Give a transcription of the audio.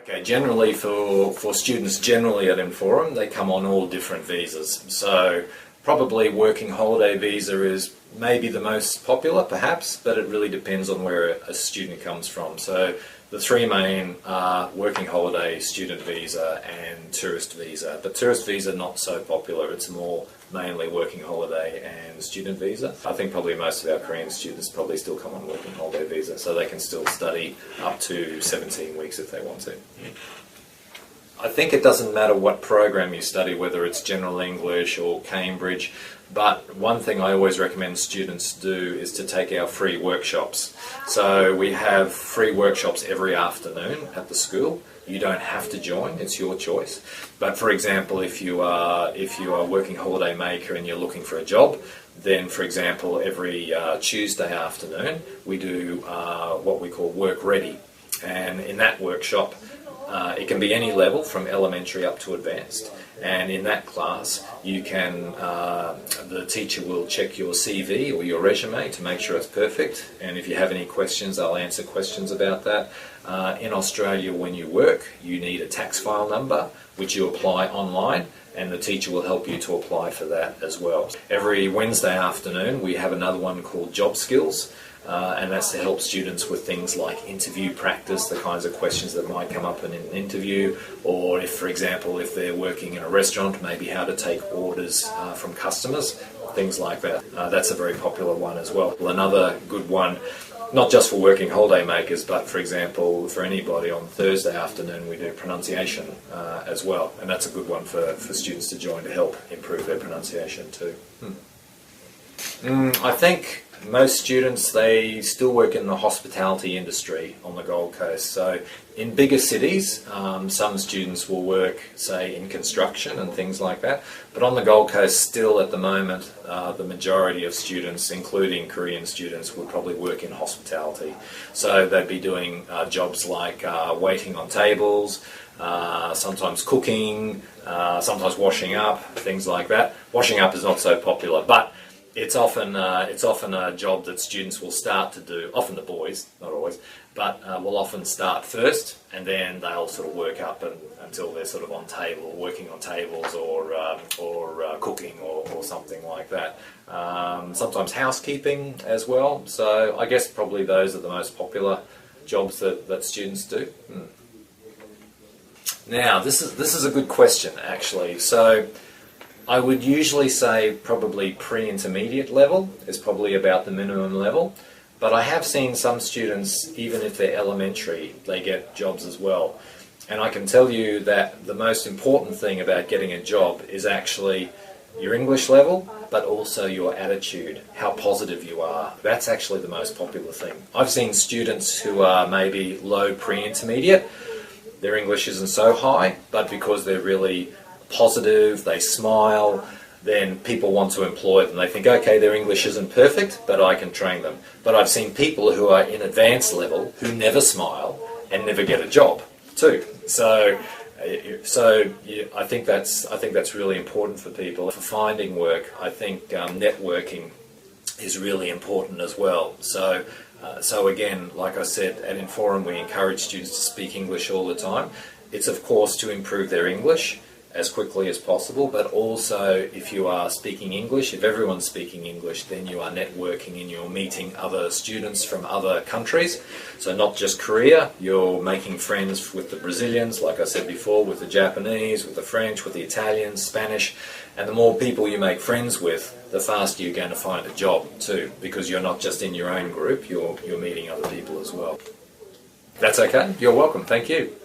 Okay, generally for students generally at Inforum, they come on all different visas. So probably working holiday visa is maybe the most popular perhaps, but it really depends on where a student comes from. So the three main are working holiday, student visa and tourist visa. But tourist visa not so popular, it's more mainly working holiday and student visa. I think probably most of our Korean students probably still come on working holiday visa, so they can still study up to 17 weeks if they want to. I think it doesn't matter what program you study, whether it's General English or Cambridge, but one thing I always recommend students do is to take our free workshops. So we have free workshops every afternoon at the school. You don't have to join, it's your choice. But for example, if you are a working holiday maker and you're looking for a job, then for example, every Tuesday afternoon we do what we call Work Ready. And in that workshop, it can be any level from elementary up to advanced. And in that class, you can, the teacher will check your CV or your resume to make sure it's perfect. And if you have any questions, I'll answer questions about that. In Australia, when you work, you need a tax file number, which you apply online, and the teacher will help you to apply for that as well. Every Wednesday afternoon, we have another one called Job Skills. And that's to help students with things like interview practice, the kinds of questions that might come up in an interview, or if, for example, if they're working in a restaurant, maybe how to take orders from customers, things like that. That's a very popular one as well. Another good one, not just for working holiday makers, but for example, for anybody on Thursday afternoon, we do pronunciation as well. And that's a good one for students to join to help improve their pronunciation too. I think most students, they still work in the hospitality industry on the Gold Coast. So in bigger cities, some students will work, say, in construction and things like that. But on the Gold Coast, still at the moment, the majority of students, including Korean students, would probably work in hospitality. So they'd be doing jobs like waiting on tables, sometimes cooking, sometimes washing up, things like that. Washing up is not so popular, but it's often a job that students will start to do, often the boys, not always, but will often start first and then they'll sort of work up until they're sort of on table, working on tables or cooking or something like that. Sometimes housekeeping as well, so I guess probably those are the most popular jobs that students do. Now, this is a good question actually. So I would usually say probably pre-intermediate level is probably about the minimum level, but I have seen some students, even if they're elementary, they get jobs as well. And I can tell you that the most important thing about getting a job is actually your English level, but also your attitude, how positive you are. That's actually the most popular thing. I've seen students who are maybe low pre-intermediate, their English isn't so high, but because they're really positive, they smile, then people want to employ them. They think, okay, their English isn't perfect, but I can train them. But I've seen people who are in advanced level who never smile and never get a job too. So I think that's really important for people. For finding work, I think networking is really important as well. So again, like I said, at Inforum we encourage students to speak English all the time. It's of course to improve their English as quickly as possible, but also if you are speaking English, if everyone's speaking English, then you are networking and you're meeting other students from other countries. So not just Korea, you're making friends with the Brazilians, like I said before, with the Japanese, with the French, with the Italians, Spanish, and the more people you make friends with, the faster you're going to find a job too, because you're not just in your own group, you're meeting other people as well. That's okay, you're welcome, thank you.